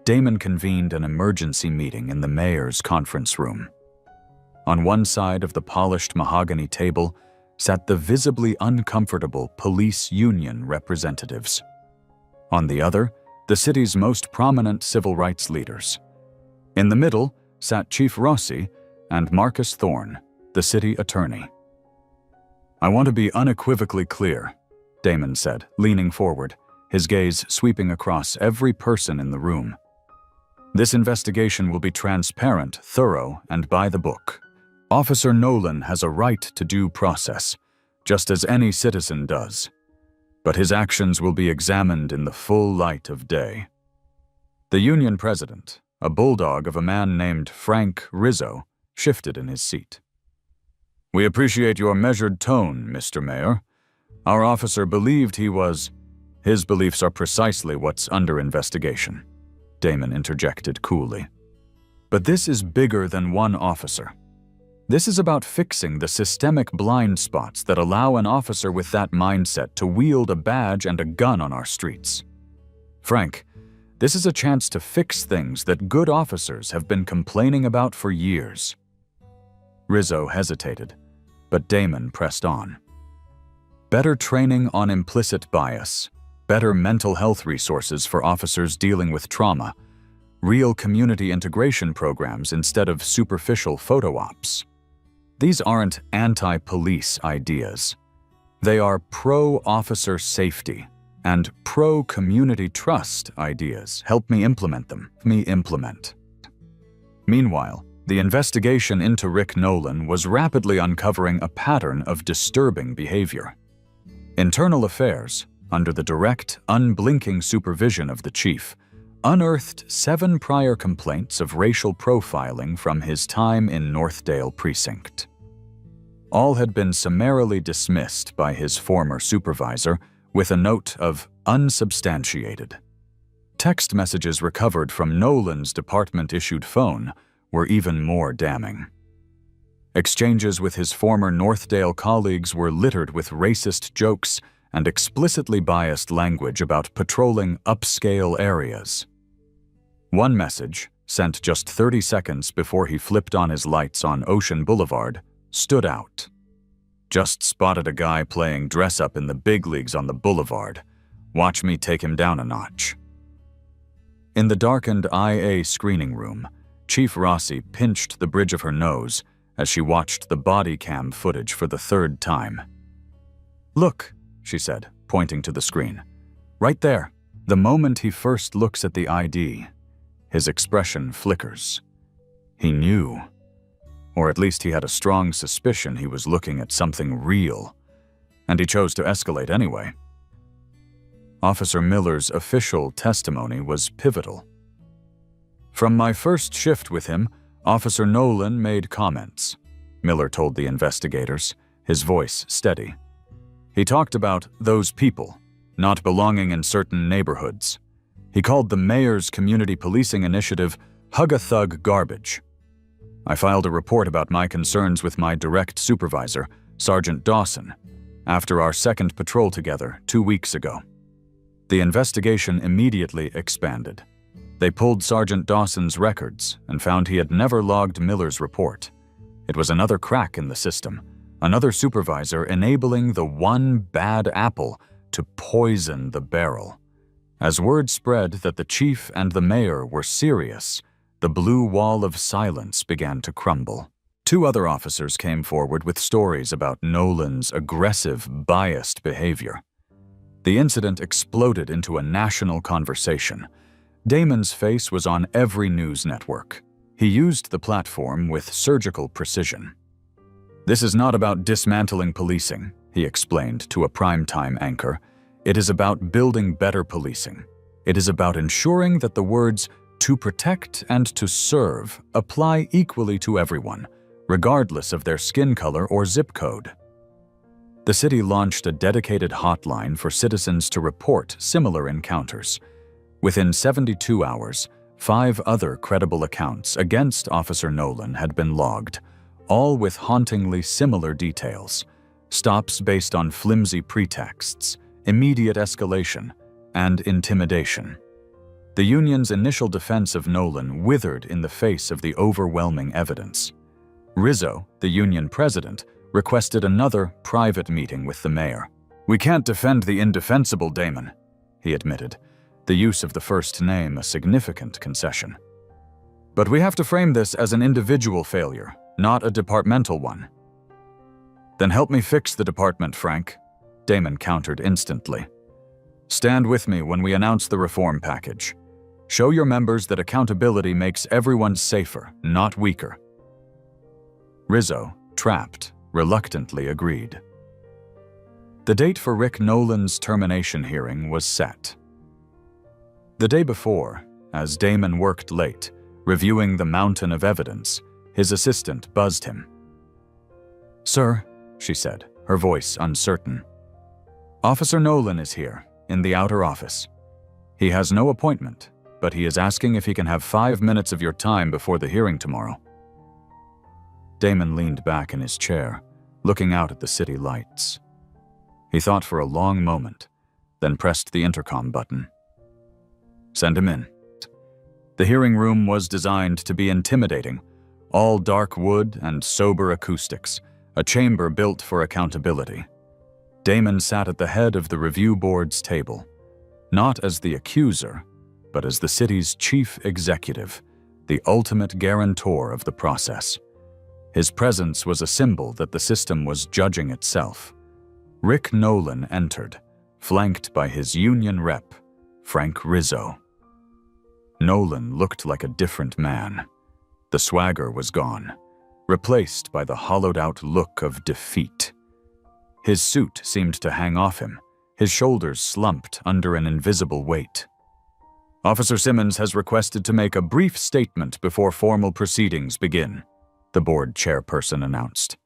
Damon convened an emergency meeting in the mayor's conference room. On one side of the polished mahogany table sat the visibly uncomfortable police union representatives. On the other, the city's most prominent civil rights leaders. In the middle sat Chief Rossi and Marcus Thorne, the city attorney. "I want to be unequivocally clear," Damon said, leaning forward, his gaze sweeping across every person in the room. "This investigation will be transparent, thorough, and by the book. Officer Nolan has a right to due process, just as any citizen does. But his actions will be examined in the full light of day." The union president, a bulldog of a man named Frank Rizzo, shifted in his seat. "We appreciate your measured tone, Mr. Mayor. Our officer believed he was. His beliefs are precisely what's under investigation," Damon interjected coolly. "But this is bigger than one officer. This is about fixing the systemic blind spots that allow an officer with that mindset to wield a badge and a gun on our streets. Frank, this is a chance to fix things that good officers have been complaining about for years." Rizzo hesitated, but Damon pressed on. "Better training on implicit bias, better mental health resources for officers dealing with trauma, real community integration programs instead of superficial photo ops. These aren't anti-police ideas. They are pro-officer safety and pro-community trust ideas. Help me implement them. Meanwhile, the investigation into Rick Nolan was rapidly uncovering a pattern of disturbing behavior. Internal Affairs, under the direct, unblinking supervision of the chief, unearthed 7 prior complaints of racial profiling from his time in Northdale Precinct. All had been summarily dismissed by his former supervisor with a note of unsubstantiated. Text messages recovered from Nolan's department-issued phone were even more damning. Exchanges with his former Northdale colleagues were littered with racist jokes and explicitly biased language about patrolling upscale areas. One message, sent just 30 seconds before he flipped on his lights on Ocean Boulevard, stood out. "Just spotted a guy playing dress-up in the big leagues on the boulevard. Watch me take him down a notch." In the darkened IA screening room, Chief Rossi pinched the bridge of her nose as she watched the body cam footage for the 3rd time. "Look," she said, pointing to the screen. "Right there." The moment he first looks at the ID, his expression flickers. He knew. Or at least he had a strong suspicion he was looking at something real, and he chose to escalate anyway. Officer Miller's official testimony was pivotal. "From my first shift with him, Officer Nolan made comments," Miller told the investigators, his voice steady. "He talked about those people, not belonging in certain neighborhoods. He called the mayor's community policing initiative hug-a-thug garbage. I filed a report about my concerns with my direct supervisor, Sergeant Dawson, after our 2nd patrol together 2 weeks ago." The investigation immediately expanded. They pulled Sergeant Dawson's records and found he had never logged Miller's report. It was another crack in the system, another supervisor enabling the one bad apple to poison the barrel. As word spread that the chief and the mayor were serious, the blue wall of silence began to crumble. 2 other officers came forward with stories about Nolan's aggressive, biased behavior. The incident exploded into a national conversation. Damon's face was on every news network, He used the platform with surgical precision. "This is not about dismantling policing," he explained to a primetime anchor. "It is about building better policing. It is about ensuring that the words 'to protect' and 'to serve' apply equally to everyone, regardless of their skin color or zip code." The city launched a dedicated hotline for citizens to report similar encounters. Within 72 hours, 5 other credible accounts against Officer Nolan had been logged, all with hauntingly similar details: stops based on flimsy pretexts, immediate escalation, and intimidation. The union's initial defense of Nolan withered in the face of the overwhelming evidence. Rizzo, the union president, requested another private meeting with the mayor. "We can't defend the indefensible, Damon," he admitted, the use of the first name a significant concession. "But we have to frame this as an individual failure, not a departmental one." "Then help me fix the department, Frank," Damon countered instantly. "Stand with me when we announce the reform package. Show your members that accountability makes everyone safer, not weaker." Rizzo, trapped, reluctantly agreed. The date for Rick Nolan's termination hearing was set. The day before, as Damon worked late, reviewing the mountain of evidence, his assistant buzzed him. "Sir," she said, her voice uncertain, "Officer Nolan is here, in the outer office. He has no appointment, but he is asking if he can have 5 minutes of your time before the hearing tomorrow." Damon leaned back in his chair, looking out at the city lights. He thought for a long moment, then pressed the intercom button. "Send him in." The hearing room was designed to be intimidating, all dark wood and sober acoustics, a chamber built for accountability. Damon sat at the head of the review board's table, not as the accuser, but as the city's chief executive, the ultimate guarantor of the process. His presence was a symbol that the system was judging itself. Rick Nolan entered, flanked by his union rep, Frank Rizzo. Nolan looked like a different man. The swagger was gone, replaced by the hollowed-out look of defeat. His suit seemed to hang off him, his shoulders slumped under an invisible weight. "Officer Simmons has requested to make a brief statement before formal proceedings begin," the board chairperson announced.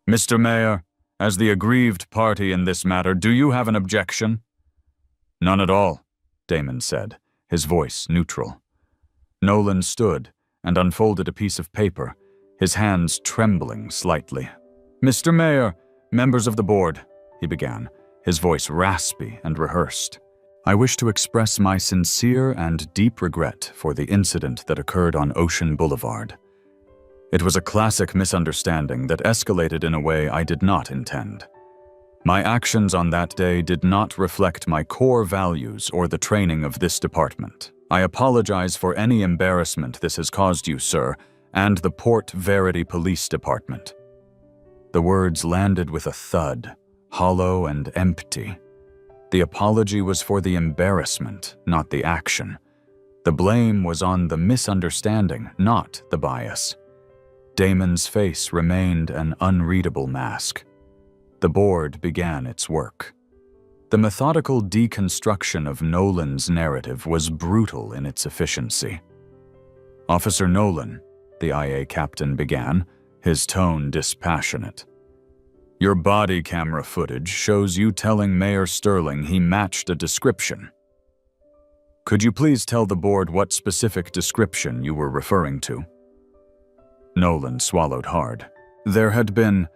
"Mr. Mayor, as the aggrieved party in this matter, do you have an objection?" "None at all," Damon said, his voice neutral. Nolan stood and unfolded a piece of paper, his hands trembling slightly. "Mr. Mayor, members of the board," he began, his voice raspy and rehearsed. "I wish to express my sincere and deep regret for the incident that occurred on Ocean Boulevard. It was a classic misunderstanding that escalated in a way I did not intend. My actions on that day did not reflect my core values or the training of this department. I apologize for any embarrassment this has caused you, sir, and the Port Verity Police Department." The words landed with a thud, hollow and empty. The apology was for the embarrassment, not the action. The blame was on the misunderstanding, not the bias. Damon's face remained an unreadable mask. The board began its work. The methodical deconstruction of Nolan's narrative was brutal in its efficiency. "Officer Nolan," the IA captain began, his tone dispassionate. "Your body camera footage shows you telling Mayor Sterling he matched a description. Could you please tell the board what specific description you were referring to?" Nolan swallowed hard. "There had been,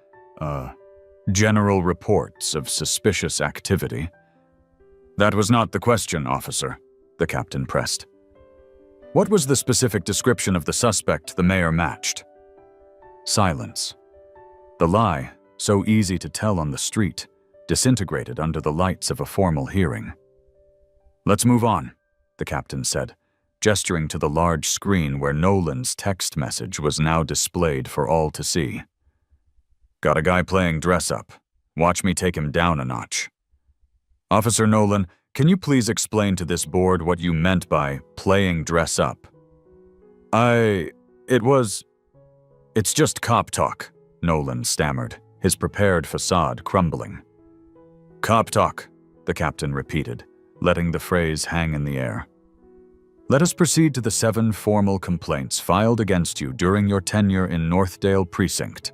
general reports of suspicious activity." "That was not the question, officer," the captain pressed. "What was the specific description of the suspect the mayor matched?" Silence. The lie, so easy to tell on the street, disintegrated under the lights of a formal hearing. "Let's move on," the captain said, gesturing to the large screen where Nolan's text message was now displayed for all to see. "Got a guy playing dress-up. Watch me take him down a notch. Officer Nolan, can you please explain to this board what you meant by playing dress-up?" It's just cop talk, Nolan stammered, his prepared facade crumbling. Cop talk, the captain repeated, letting the phrase hang in the air. Let us proceed to the 7 formal complaints filed against you during your tenure in Northdale Precinct,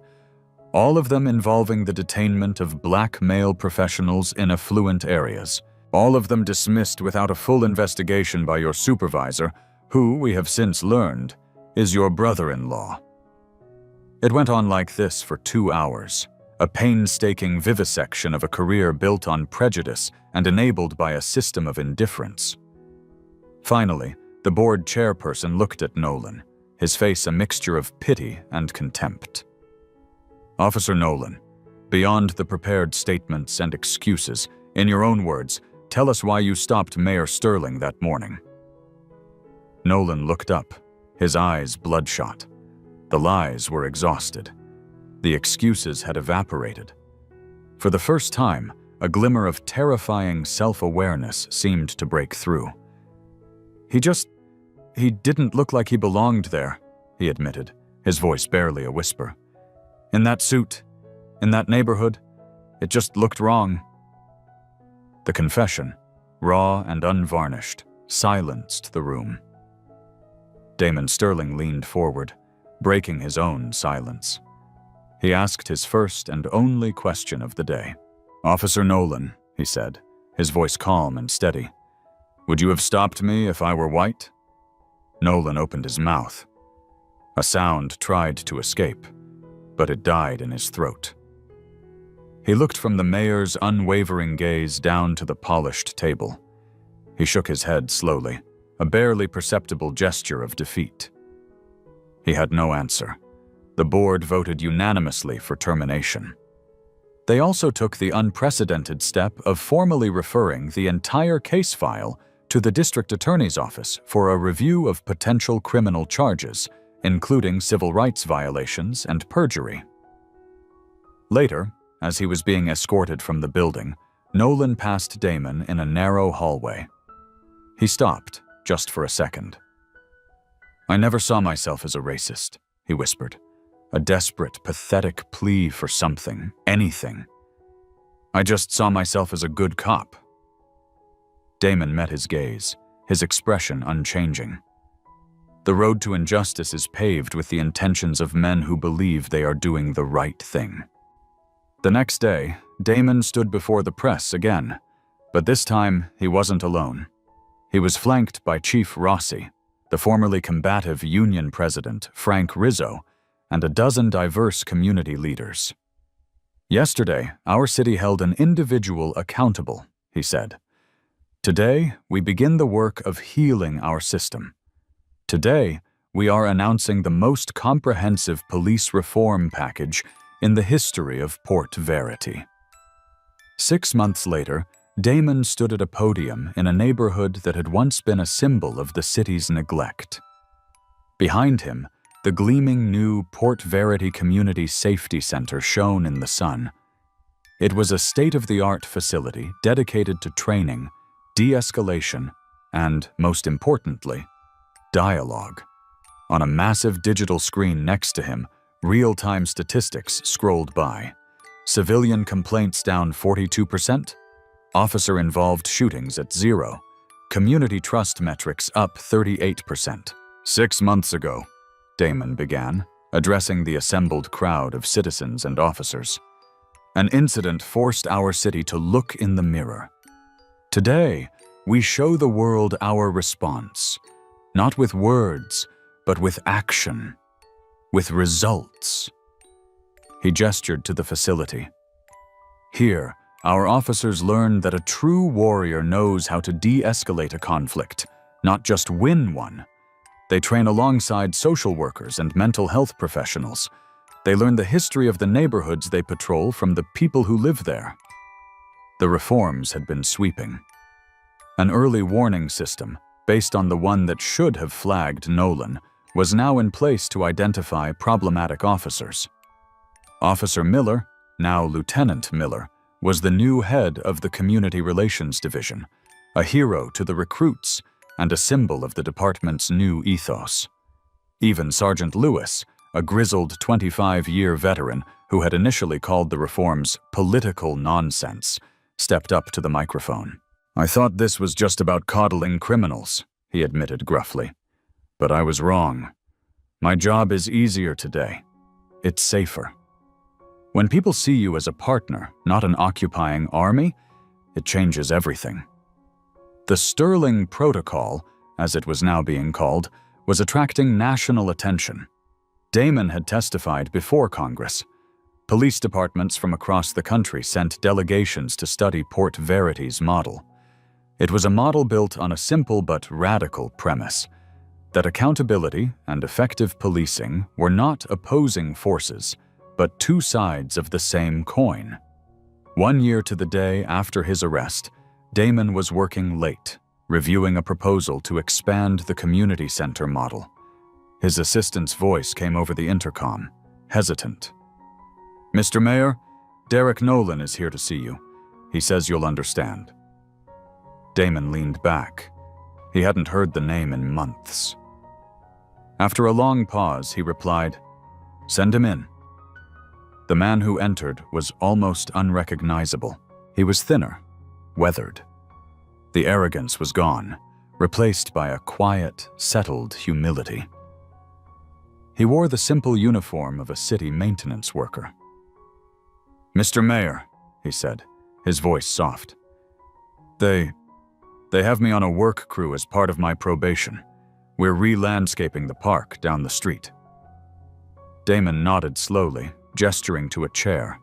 all of them involving the detainment of black male professionals in affluent areas, all of them dismissed without a full investigation by your supervisor, who, we have since learned, is your brother-in-law. It went on like this for 2 hours, a painstaking vivisection of a career built on prejudice and enabled by a system of indifference. Finally, the board chairperson looked at Nolan, his face a mixture of pity and contempt. Officer Nolan, beyond the prepared statements and excuses, in your own words, tell us why you stopped Mayor Sterling that morning. Nolan looked up, his eyes bloodshot. The lies were exhausted. The excuses had evaporated. For the first time, a glimmer of terrifying self-awareness seemed to break through. He didn't look like he belonged there, he admitted, his voice barely a whisper. In that suit, in that neighborhood, it just looked wrong. The confession, raw and unvarnished, silenced the room. Damon Sterling leaned forward, breaking his own silence. He asked his first and only question of the day. Officer Nolan, he said, his voice calm and steady. Would you have stopped me if I were white? Nolan opened his mouth. A sound tried to escape, but it died in his throat. He looked from the mayor's unwavering gaze down to the polished table. He shook his head slowly, a barely perceptible gesture of defeat. He had no answer. The board voted unanimously for termination. They also took the unprecedented step of formally referring the entire case file to the district attorney's office for a review of potential criminal charges, including civil rights violations and perjury. Later, as he was being escorted from the building, Nolan passed Damon in a narrow hallway. He stopped, just for a second. I never saw myself as a racist, he whispered, a desperate, pathetic plea for something, anything. I just saw myself as a good cop. Damon met his gaze, his expression unchanging. The road to injustice is paved with the intentions of men who believe they are doing the right thing. The next day, Damon stood before the press again, but this time he wasn't alone. He was flanked by Chief Rossi, the formerly combative union president, Frank Rizzo, and a dozen diverse community leaders. Yesterday, our city held an individual accountable, he said. Today, we begin the work of healing our system. Today, we are announcing the most comprehensive police reform package in the history of Port Verity. 6 months later, Damon stood at a podium in a neighborhood that had once been a symbol of the city's neglect. Behind him, the gleaming new Port Verity Community Safety Center shone in the sun. It was a state-of-the-art facility dedicated to training, de-escalation, and, most importantly, dialogue. On a massive digital screen next to him, real-time statistics scrolled by. Civilian complaints down 42%, officer-involved shootings at 0, community trust metrics up 38%. 6 months ago, Damon began, addressing the assembled crowd of citizens and officers. An incident forced our city to look in the mirror. Today, we show the world our response, not with words, but with action, with results. He gestured to the facility. Here, our officers learn that a true warrior knows how to de-escalate a conflict, not just win one. They train alongside social workers and mental health professionals. They learn the history of the neighborhoods they patrol from the people who live there. The reforms had been sweeping. An early warning system, based on the one that should have flagged Nolan, was now in place to identify problematic officers. Officer Miller, now Lieutenant Miller, was the new head of the Community Relations Division, a hero to the recruits and a symbol of the department's new ethos. Even Sergeant Lewis, a grizzled 25-year veteran who had initially called the reforms political nonsense, stepped up to the microphone. "I thought this was just about coddling criminals," he admitted gruffly. "But I was wrong. My job is easier today. It's safer. When people see you as a partner, not an occupying army, it changes everything." The Sterling Protocol, as it was now being called, was attracting national attention. Damon had testified before Congress. Police departments from across the country sent delegations to study Port Verity's model. It was a model built on a simple but radical premise: that accountability and effective policing were not opposing forces, but two sides of the same coin. 1 year to the day after his arrest, Damon was working late, reviewing a proposal to expand the community center model. His assistant's voice came over the intercom, hesitant. "Mr. Mayor, Derek Nolan is here to see you. He says you'll understand." Damon leaned back. He hadn't heard the name in months. After a long pause, he replied, "Send him in." The man who entered was almost unrecognizable. He was thinner, weathered. The arrogance was gone, replaced by a quiet, settled humility. He wore the simple uniform of a city maintenance worker. "Mr. Mayor," he said, his voice soft. They have me on a work crew as part of my probation. We're re-landscaping the park down the street." Damon nodded slowly, gesturing to a chair.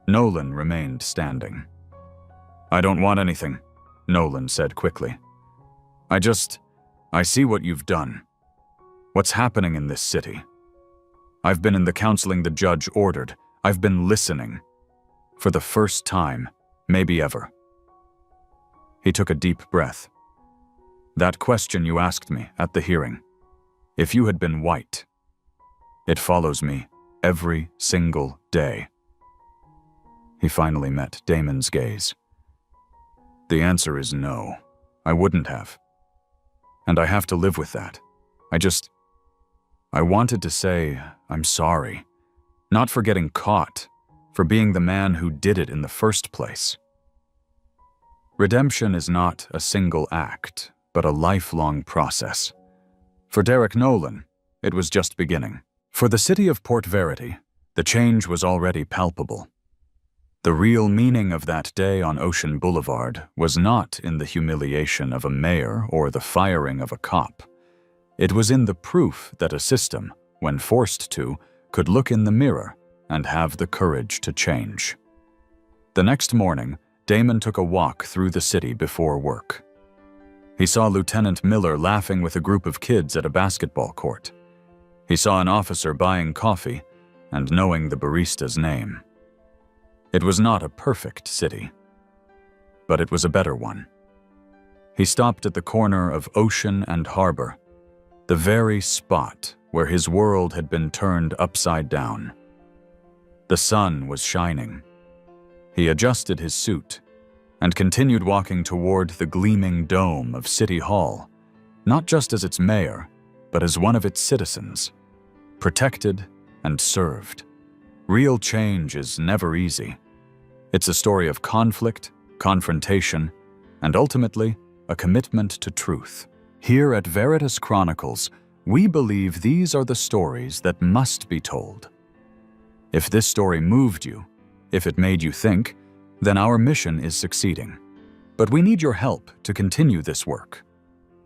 Nolan remained standing. "I don't want anything," Nolan said quickly. I see what you've done. What's happening in this city. I've been in the counseling the judge ordered. I've been listening. For the first time, maybe ever." He took a deep breath. "That question you asked me at the hearing, if you had been white, it follows me every single day." He finally met Damon's gaze. "The answer is no. I wouldn't have. And I have to live with that. I wanted to say I'm sorry. Not for getting caught, for being the man who did it in the first place." Redemption is not a single act, but a lifelong process. For Derek Nolan, it was just beginning. For the city of Port Verity, the change was already palpable. The real meaning of that day on Ocean Boulevard was not in the humiliation of a mayor or the firing of a cop. It was in the proof that a system, when forced to, could look in the mirror and have the courage to change. The next morning, Damon took a walk through the city before work. He saw Lieutenant Miller laughing with a group of kids at a basketball court. He saw an officer buying coffee and knowing the barista's name. It was not a perfect city, but it was a better one. He stopped at the corner of Ocean and Harbor, the very spot where his world had been turned upside down. The sun was shining. He adjusted his suit and continued walking toward the gleaming dome of City Hall, not just as its mayor, but as one of its citizens, protected and served. Real change is never easy. It's a story of conflict, confrontation, and ultimately, a commitment to truth. Here at Veritas Chronicles, we believe these are the stories that must be told. If this story moved you, if it made you think, then our mission is succeeding. But we need your help to continue this work.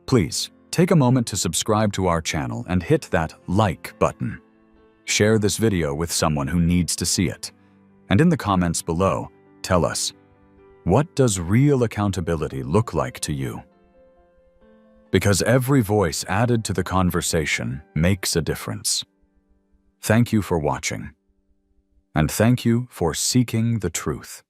Please, take a moment to subscribe to our channel and hit that like button. Share this video with someone who needs to see it. And in the comments below, tell us, what does real accountability look like to you? Because every voice added to the conversation makes a difference. Thank you for watching. And thank you for seeking the truth.